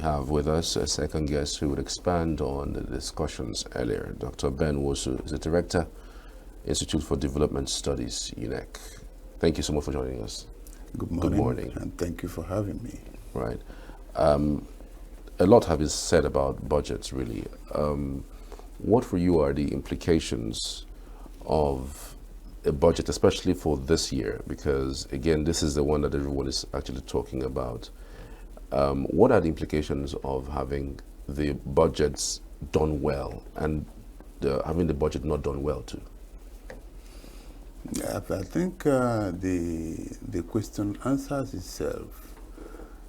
have with us a second guest who would expand on the discussions earlier. Dr. Nwosu is the Director, Institute for Development Studies, UNEC. Thank you so much for joining us. Good morning. Good morning. And thank you for having me. Right. A lot has been said about budgets, really. What for you are the implications of a budget, especially for this year? Because, again, this is the one that everyone is actually talking about. What are the implications of having the budgets done well and having the budget not done well too? Yeah, I think the question answers itself.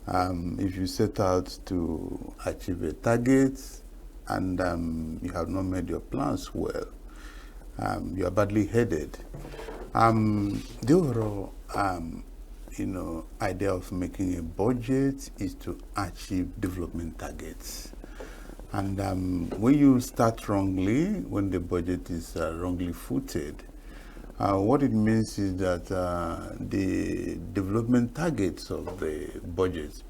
If you set out to achieve a target and you have not made your plans well, you are badly headed. The overall idea of making a budget is to achieve development targets. And when you start wrongly, when the budget is wrongly footed, what it means is that the development targets of the budget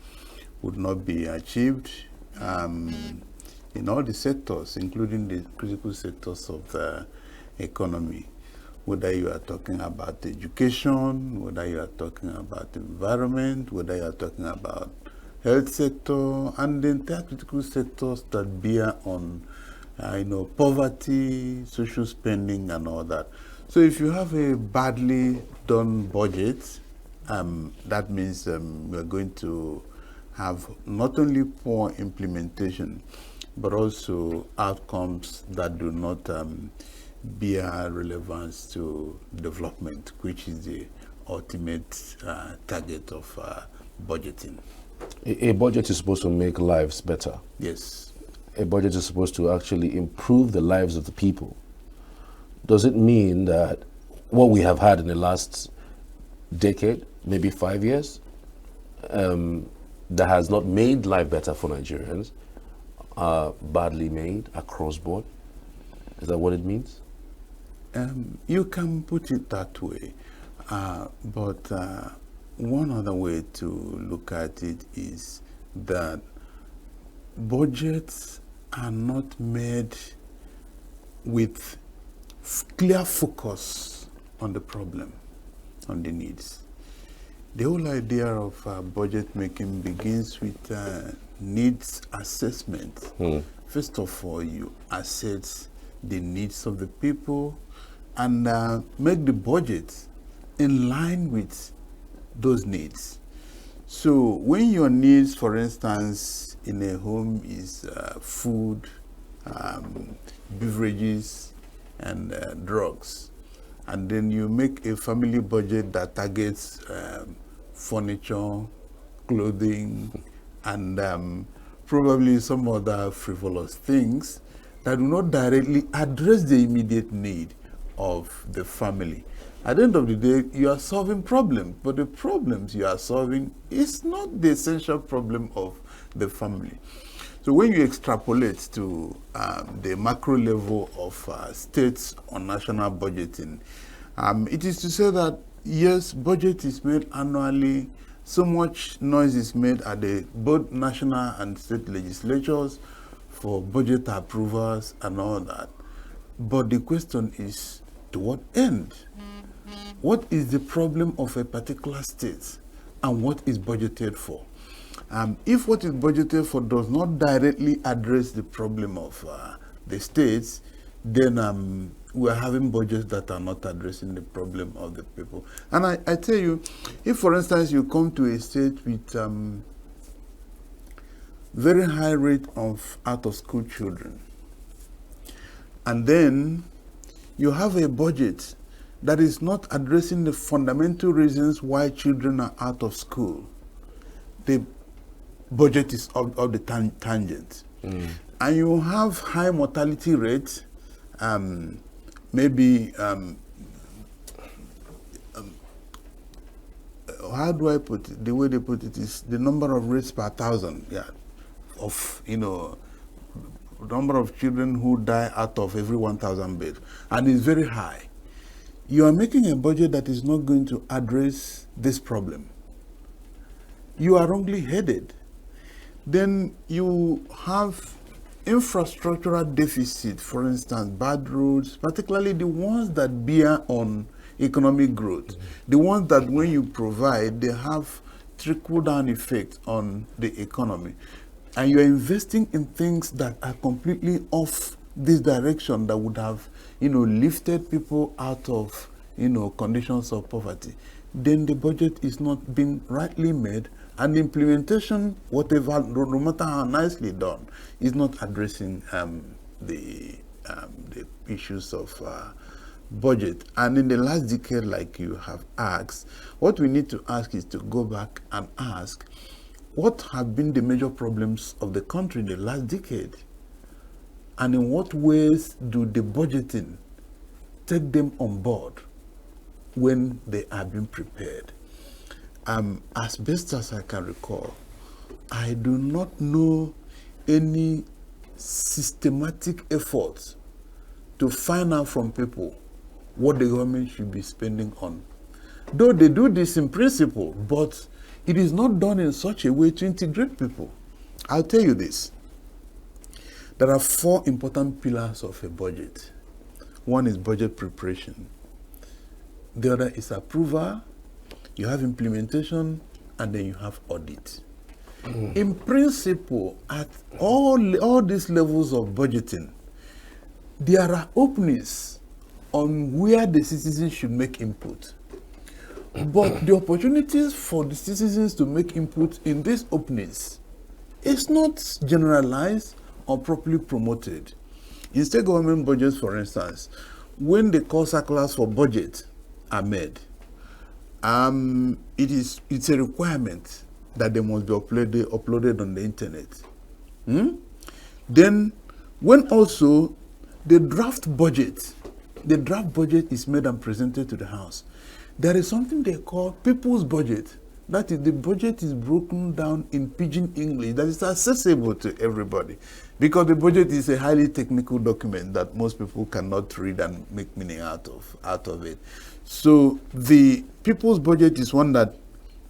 would not be achieved in all the sectors, including the critical sectors of the economy. Whether you are talking about education, whether you are talking about environment, whether you are talking about health sector, and the entire critical sectors that bear on poverty, social spending, and all that. So if you have a badly done budget, that means we're going to have not only poor implementation, but also outcomes that do not bear relevance to development, which is the ultimate target of budgeting. A budget is supposed to make lives better. Yes. A budget is supposed to actually improve the lives of the people. Does it mean that what we have had in the last decade, maybe 5 years, that has not made life better for Nigerians, are badly made across board? Is that what it means? You can put it that way, but one other way to look at it is that budgets are not made with clear focus on the problem, on the needs. The whole idea of budget making begins with needs assessment. First of all, you assess the needs of the people and make the budget in line with those needs. So when your needs, for instance, in a home is food, beverages, and drugs, and then you make a family budget that targets furniture, clothing, and probably some other frivolous things that do not directly address the immediate need of the family. At the end of the day, you are solving problems, but the problems you are solving is not the essential problem of the family. So when you extrapolate to the macro level of states or national budgeting, it is to say that, yes, budget is made annually. So much noise is made at the both national and state legislatures for budget approvals and all that. But the question is, to what end? What is the problem of a particular state and what is budgeted for? If what is budgeted for does not directly address the problem of the states, then we are having budgets that are not addressing the problem of the people. And I tell you, if for instance you come to a state with very high rate of out-of-school children, and then you have a budget that is not addressing the fundamental reasons why children are out of school, the budget is of the tangent. And you have high mortality rates, maybe, how do I put it? The way they put it is the number of rates per thousand, of, number of children who die out of every 1,000 beds, and it's very high. You are making a budget that is not going to address this problem. You are wrongly headed. Then you have infrastructural deficit, for instance, bad roads, particularly the ones that bear on economic growth. The ones that when you provide, they have trickle-down effect on the economy. And you're investing in things that are completely off this direction that would have, lifted people out of, conditions of poverty. Then the budget is not being rightly made, and the implementation, whatever, no matter how nicely done, is not addressing the issues of budget. And in the last decade, like you have asked, what we need to ask is to go back and ask, what have been the major problems of the country in the last decade? And in what ways do the budgeting take them on board when they are being prepared? As best as I can recall, I do not know any systematic efforts to find out from people what the government should be spending on. Though they do this in principle, but it is not done in such a way to integrate people. I'll tell you this. There are 4 important pillars of a budget. One is budget preparation. The other is approval. You have implementation, and then you have audit. In principle, at all these levels of budgeting, there are openings on where the citizens should make input. But the opportunities for the citizens to make input in these openings is not generalized or properly promoted. In state government budgets, for instance, when the call circulars for budget are made, it's a requirement that they must be uploaded on the internet. Then, when also the draft budget is made and presented to the House, there is something they call people's budget. That is, the budget is broken down in pidgin English that is accessible to everybody, because the budget is a highly technical document that most people cannot read and make meaning out of it. So the people's budget is one that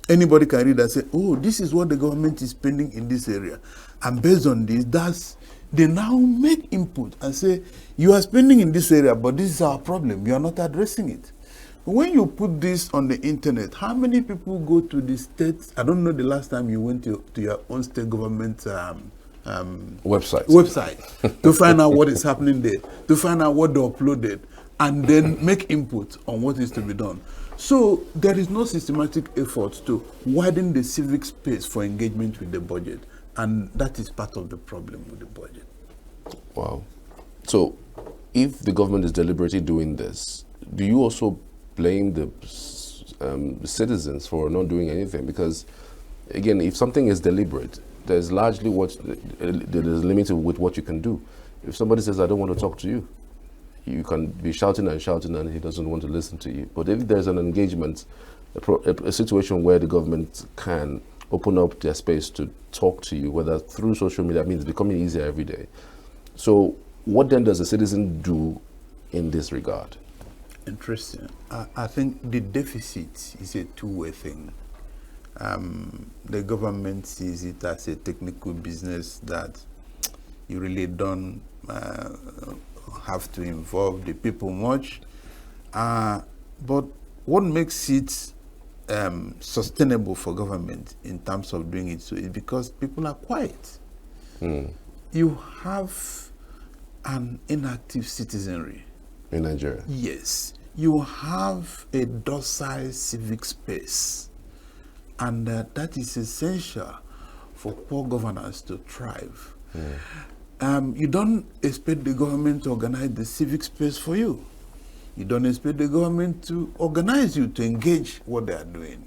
anybody can read and say, oh, this is what the government is spending in this area. And based on this, they now make input and say, you are spending in this area, but this is our problem. You are not addressing it. When you put this on the internet, how many people go to the states? I don't know the last time you went to your own state government website to find out what is happening there, to find out what they uploaded, and then make input on what is to be done. So there is no systematic effort to widen the civic space for engagement with the budget, and that is part of the problem with the budget. Wow. So if the government is deliberately doing this, do you also blame the citizens for not doing anything? Because again, if something is deliberate, there's largely there is limited with what you can do. If somebody says, I don't want to talk to you, you can be shouting and he doesn't want to listen to you. But if there's an engagement, a situation where the government can open up their space to talk to you, whether through social media, I mean, it's becoming easier every day. So what then does a citizen do in this regard? Interesting. I think the deficit is a two-way thing. The government sees it as a technical business that you really don't have to involve the people much. But what makes it sustainable for government in terms of doing it so is because people are quiet. You have an inactive citizenry. In Nigeria? Yes. You have a docile civic space, and that is essential for poor governance to thrive. You don't expect the government to organize the civic space for you. You don't expect the government to organize you to engage what they are doing.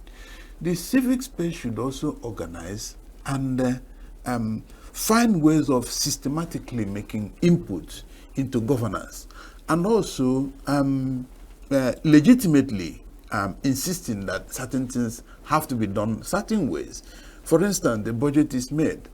The civic space should also organize and find ways of systematically making input into governance, and also legitimately insisting that certain things have to be done certain ways. For instance, the budget is made.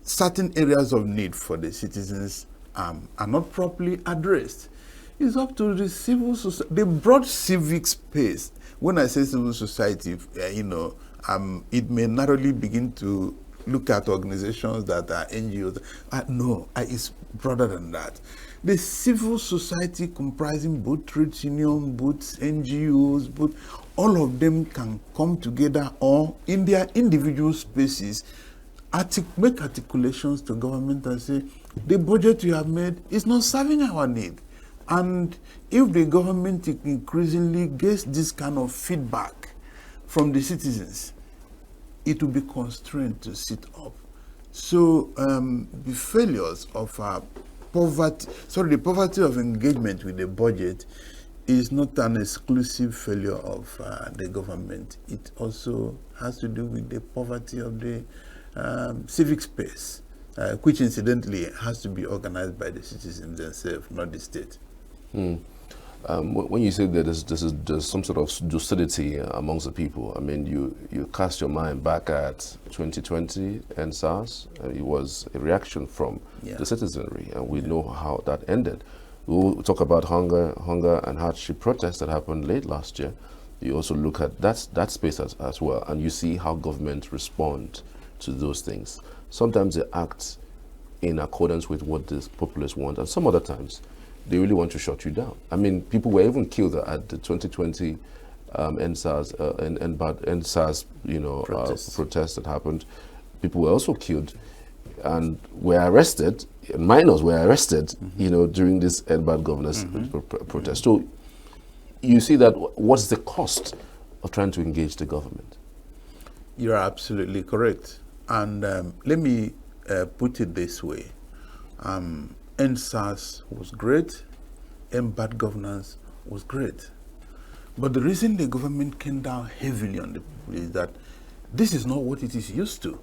Certain areas of need for the citizens are not properly addressed. It's up to the civil society, the broad civic space. When I say civil society, it may narrowly begin to look at organizations that are NGOs. No, it's broader than that. The civil society comprising both trade unions, both NGOs, both all of them can come together or in their individual spaces make articulations to government and say, the budget you have made is not serving our need. And if the government increasingly gets this kind of feedback from the citizens, it will be constrained to sit up. So the failures of the poverty of engagement with the budget is not an exclusive failure of the government. It also has to do with the poverty of the civic space, which incidentally has to be organized by the citizens themselves, not the state. When you say that there's some sort of docility amongst the people, I mean, you cast your mind back at 2020 and SARS. It was a reaction from the citizenry, and we know how that ended. We'll talk about hunger and hardship protests that happened late last year. You also look at that space as well, and you see how government respond to those things. Sometimes they act in accordance with what the populace want, and some other times they really want to shut you down. I mean, people were even killed at the 2020 NSAS protests that happened. People were also killed and were arrested. Minors were arrested, during this bad governance protest. So you see that what's the cost of trying to engage the government? You're absolutely correct. And let me put it this way. NSAS was great, and bad governance was great. But the reason the government came down heavily on the people is that this is not what it is used to.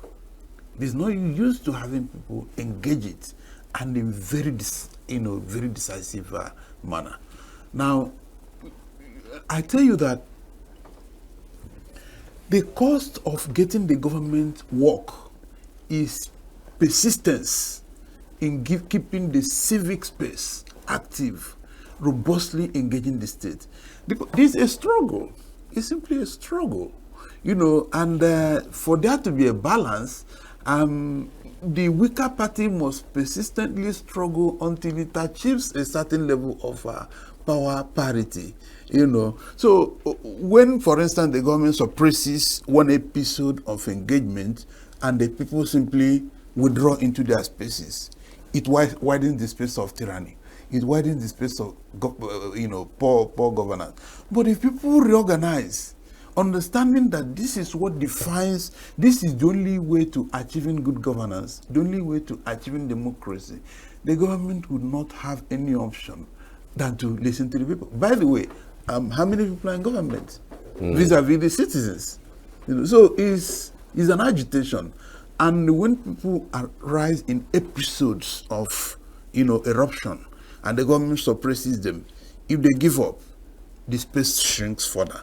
It is not used to having people engage it and in very decisive manner. Now, I tell you that the cost of getting the government work is persistence in keeping the civic space active, robustly engaging the state. This is a struggle. It's simply a struggle, and for there to be a balance, the weaker party must persistently struggle until it achieves a certain level of power parity. So when, for instance, the government suppresses one episode of engagement and the people simply withdraw into their spaces, it widens the space of tyranny. It widens the space of poor governance. But if people reorganize, understanding that this is the only way to achieving good governance, the only way to achieving democracy, the government would not have any option than to listen to the people. By the way, how many people are in government vis-a-vis the citizens? So it's an agitation. And when people arise in episodes of, eruption, and the government suppresses them, if they give up, the space shrinks further.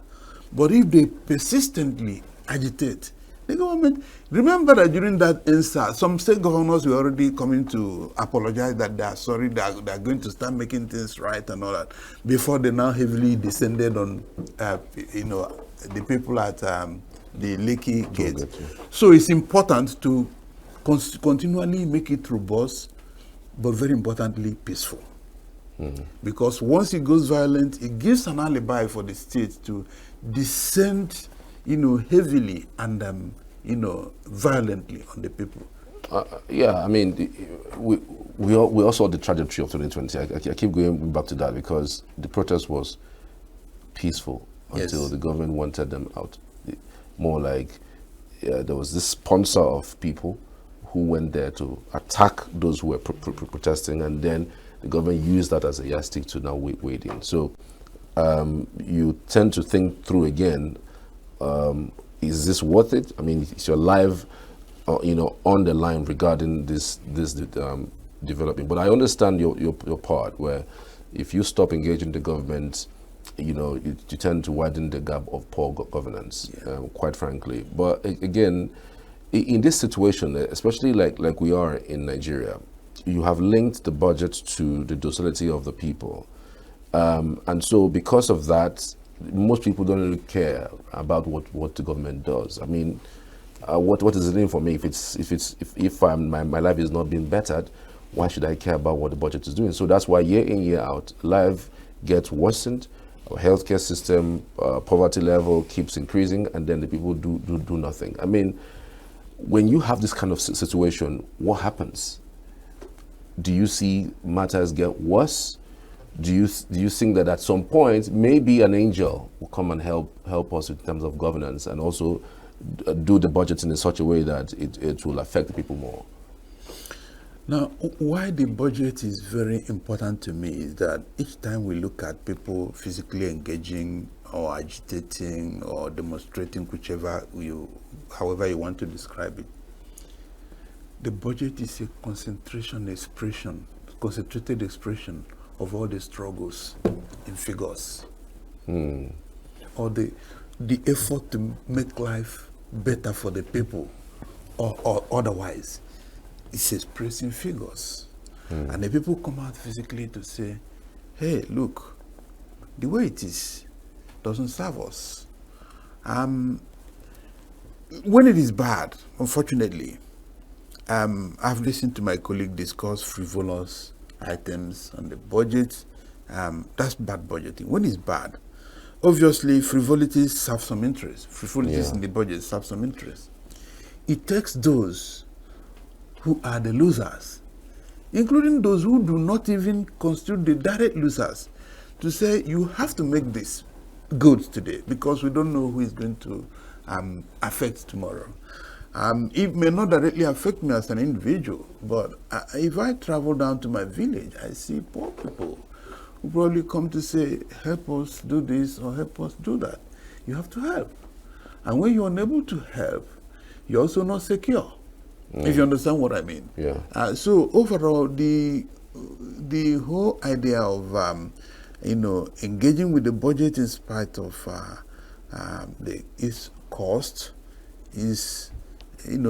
But if they persistently agitate, the government, remember that during that NSA, some state governors were already coming to apologize that they are sorry, they are going to start making things right and all that, before they now heavily descended on, the people at the Lekki Gate. So it's important to continually make it robust, but very importantly, peaceful. Because once it goes violent, it gives an alibi for the state to descend, heavily and, violently on the people. I mean, we all saw the trajectory of 2020. I keep going back to that because the protest was peaceful until the government wanted them out. More like there was this sponsor of people who went there to attack those who were protesting, and then the government used that as a yardstick to now wade in. So you tend to think through again, is this worth it? I mean, is your life on the line regarding this development? But I understand your part, where if you stop engaging the government, you tend to widen the gap of poor governance, quite frankly. But again, in this situation, especially like we are in Nigeria, you have linked the budget to the docility of the people. And so because of that, most people don't really care about what the government does. I mean, what is it in for me? If my life is not being bettered, why should I care about what the budget is doing? So that's why year in, year out, life gets worsened. Our healthcare system, poverty level keeps increasing, and then the people do nothing. I mean, when you have this kind of situation, what happens? Do you see matters get worse? Do you think that at some point maybe an angel will come and help us in terms of governance and also do the budgeting in such a way that it will affect the people more? Now, why the budget is very important to me is that each time we look at people physically engaging or agitating or demonstrating, however you want to describe it, the budget is a concentrated expression of all the struggles in figures, or the effort to make life better for the people, or otherwise. It's expressing figures. And the people come out physically to say, hey, look, the way it is doesn't serve us. When it is bad, unfortunately, I've listened to my colleague discuss frivolous items on the budget. That's bad budgeting. When it's bad, obviously frivolities have some interest. Frivolities in the budget have some interest. It takes those who are the losers, including those who do not even constitute the direct losers, to say you have to make this good today because we don't know who is going to affect tomorrow. It may not directly affect me as an individual, but if I travel down to my village, I see poor people who probably come to say, help us do this or help us do that. You have to help. And when you're unable to help, you're also not secure. If you understand what I mean. Yeah. So overall, the whole idea of engaging with the budget in spite of its cost is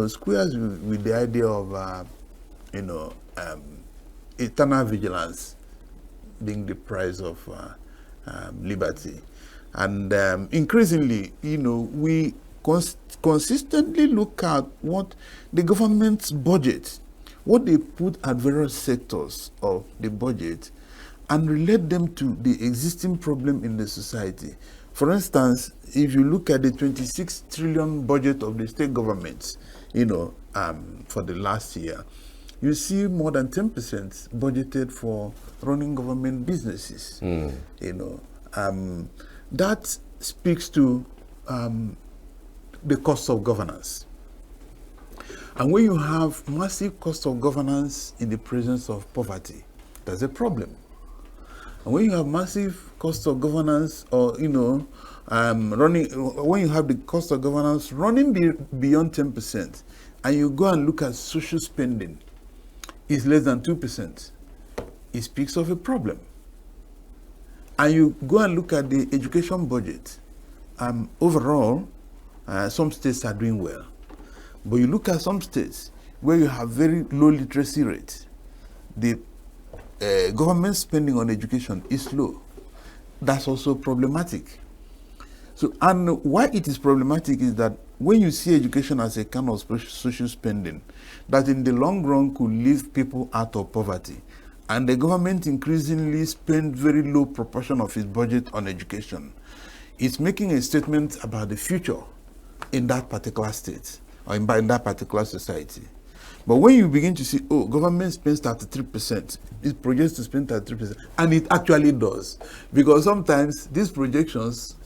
squares with the idea of eternal vigilance being the price of liberty, and increasingly, we consistently look at what the government's budget, what they put at various sectors of the budget, and relate them to the existing problem in the society. For instance, if you look at the 26 trillion budget of the state governments, for the last year, you see more than 10% budgeted for running government businesses. That speaks to the cost of governance. And when you have massive cost of governance in the presence of poverty, that's a problem. And when you have massive cost of governance, or when you have the cost of governance running beyond 10%, and you go and look at social spending, it's less than 2%. It speaks of a problem. And you go and look at the education budget. Overall, some states are doing well, but you look at some states where you have very low literacy rates, the government spending on education is low. That's also problematic. So, and why it is problematic is that when you see education as a kind of social spending, that in the long run could leave people out of poverty, and the government increasingly spend very low proportion of its budget on education, it's making a statement about the future in that particular state or in that particular society. But when you begin to see, government spends 33%, it projects to spend 33%, and it actually does, because sometimes these projections,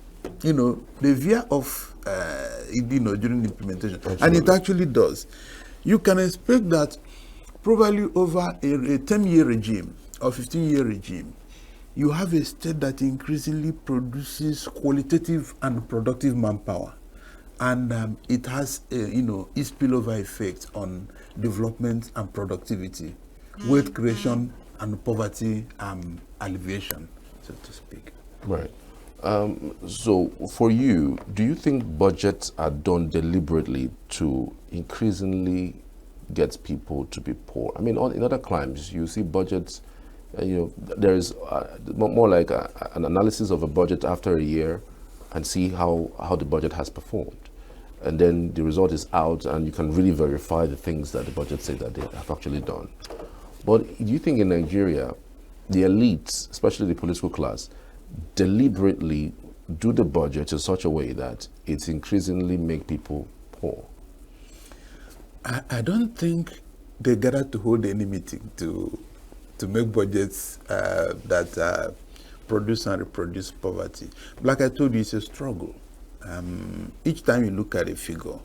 they veer off, during the implementation. Absolutely. And it actually does. You can expect that probably over a 10-year regime or 15-year regime, you have a state that increasingly produces qualitative and productive manpower. And it has, its spillover effect on development and productivity, wealth creation and poverty alleviation, so to speak. Right. So for you, do you think budgets are done deliberately to increasingly get people to be poor? I mean, in other climes, you see budgets, there is more like an analysis of a budget after a year and see how the budget has performed. and then the result is out, and you can really verify the things that the budget say that they have actually done. But do you think in Nigeria, the elites, especially the political class, deliberately do the budget in such a way that it's increasingly make people poor? I don't think they gather to hold any meeting to make budgets that produce and reproduce poverty. Like I told you, it's a struggle. Each time you look at a figure,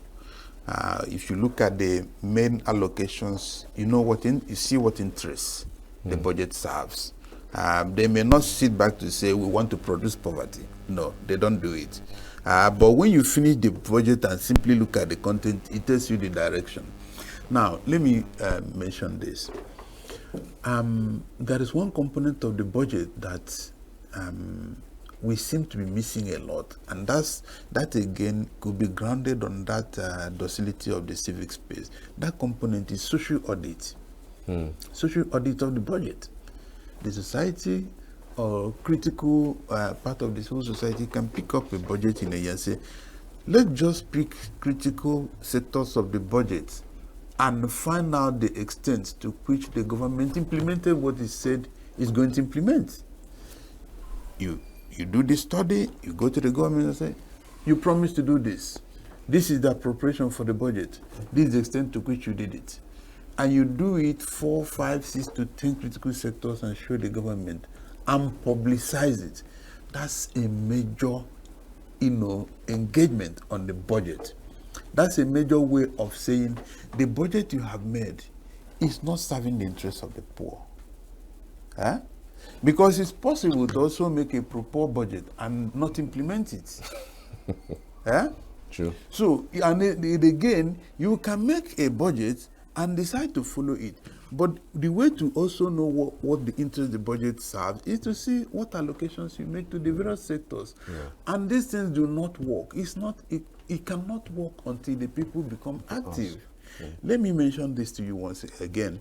if you look at the main allocations, you know you see what interest the budget serves. They may not sit back to say we want to produce poverty. No, they don't do it. But when you finish the budget and simply look at the content, it tells you the direction. Now, let me mention this. There is one component of the budget that we seem to be missing a lot, and that again could be grounded on that docility of the civic space. That component is social audit. Social audit of the budget. The society or critical part of this whole society can pick up a budget in a year and say, let's just pick critical sectors of the budget and find out the extent to which the government implemented what it said is going to implement. You do this study, you go to the government and say, you promised to do this. This is the appropriation for the budget. This is the extent to which you did it. And you do it 4, 5, 6 to 10 critical sectors and show the government and publicize it. That's a major, engagement on the budget. That's a major way of saying the budget you have made is not serving the interests of the poor. Huh? Because it's possible to also make a poor budget and not implement it. Huh? True. So, and again, you can make a budget and decide to follow it. But the way to also know what the interest the budget serves is to see what allocations you make to the various sectors. Yeah. And these things do not work. It cannot work until the people become active. Yeah. Let me mention this to you once again.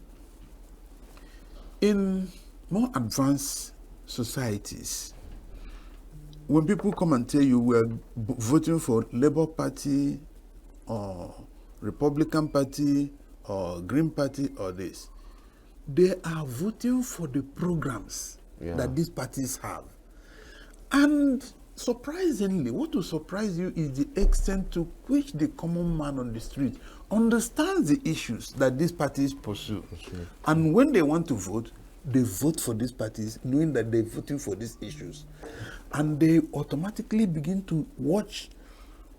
In more advanced societies, when people come and tell you we're voting for Labour Party or Republican Party or Green Party or this, they are voting for the programs that these parties have. And surprisingly, what will surprise you is the extent to which the common man on the street understands the issues that these parties pursue. Sure. And when they want to vote, they vote for these parties knowing that they're voting for these issues. And they automatically begin to watch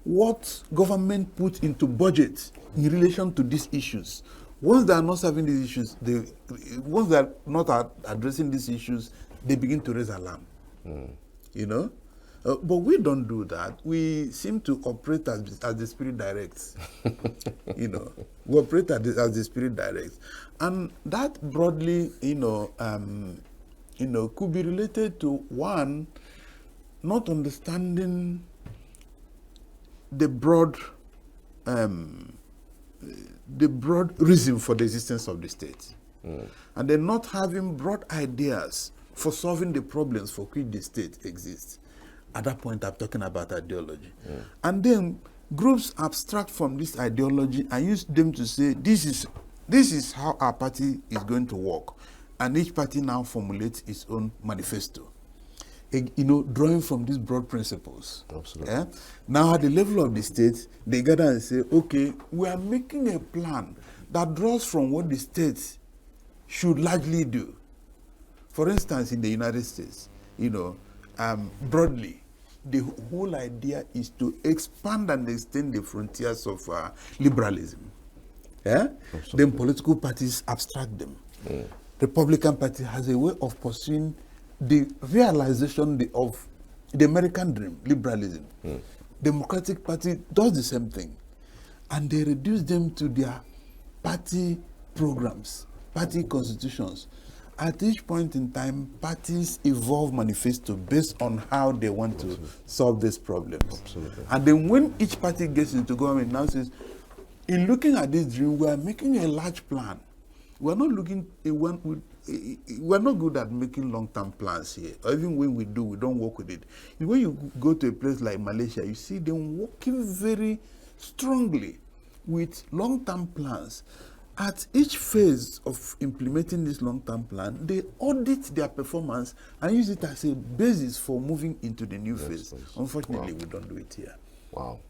what government puts into budget in relation to these issues. Once they are not serving these issues, once they are not addressing these issues, they begin to raise alarm. But we don't do that. We seem to operate as the Spirit directs. We operate as the Spirit directs. And that broadly, could be related to one, not understanding the broad reason for the existence of the state. And then not having broad ideas for solving the problems for which the state exists. At that point, I'm talking about ideology. And then groups abstract from this ideology and use them to say, this is how our party is going to work. And each party now formulates its own manifesto. Drawing from these broad principles. Absolutely. Yeah? Now, at the level of the state, they gather and say, okay, we are making a plan that draws from what the state should largely do. For instance, in the United States, broadly, the whole idea is to expand and extend the frontiers of liberalism. Yeah? Then political parties abstract them. Republican Party has a way of pursuing the realization of the American dream, liberalism. Democratic Party does the same thing. And they reduce them to their party programs, party constitutions. At each point in time, parties evolve manifesto based on how they want to solve these problems. Absolutely. And then when each party gets into government, now says, in looking at this dream, we are making a large plan. We're not good at making long-term plans here. Or even when we don't work with it. When you go to a place like Malaysia, you see them working very strongly with long-term plans. At each phase of implementing this long-term plan, they audit their performance and use it as a basis for moving into the new phase. Unfortunately, we don't do it here. Wow.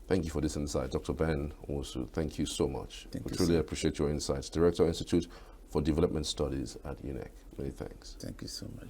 Thank you for this insight. Dr. Ben Nwosu, thank you so much. We truly appreciate your insights. Director, Institute for Development Studies at UNEC. Many thanks. Thank you so much.